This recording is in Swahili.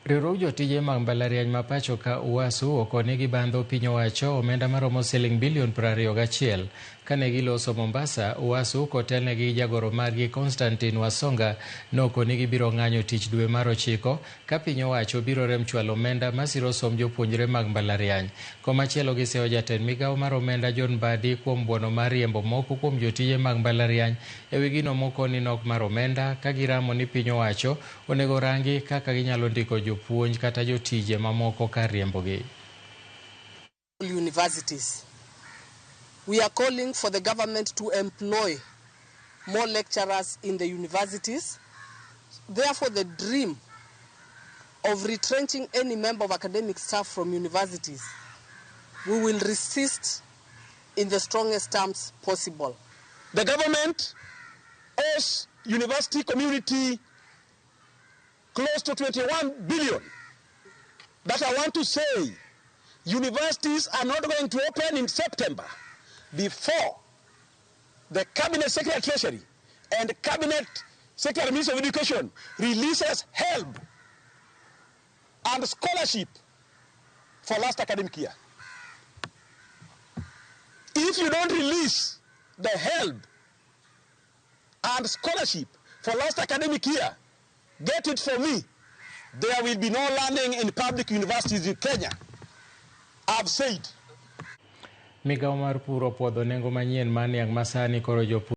Riwruok jotije mag mbalariany ma pacho ka UASU okonegi bando piny owacho omenda maromo siling bilion 21. Kane giloso Mombasa, UASU kotelnegi jagoro margi Constantine Wasonga nokonegi biro ng'anyo tich dwe mar 9 ka piny owacho biro rem chwalo omenda masiro som jopuonjre mag mbalariany. Komachielo giseyo jatend migawo mar omenda John Badi kuom buono mar riembo moko kuom jotije mag mbalariany ewi gino mokoni nok mar omenda ka giramo ni piny owacho onego rangi kaka ginyalo ndiko jopuonj kata jotije mamoko kar riembogi. Universities. We are calling for the government to employ more lecturers in the universities. Therefore, the dream of retrenching any member of academic staff from universities, we will resist in the strongest terms possible. The government owes university community close to 21 billion. But I want to say, universities are not going to open in September before the Cabinet Secretary of Treasury and Cabinet Secretary Minister of Education releases help and scholarship for last academic year. If you don't release the help and scholarship for last academic year, get it for me, there will be no learning in public universities in Kenya. I've said. Migawo mar pur opuodho nengo manyien mar niang' masani koro jopur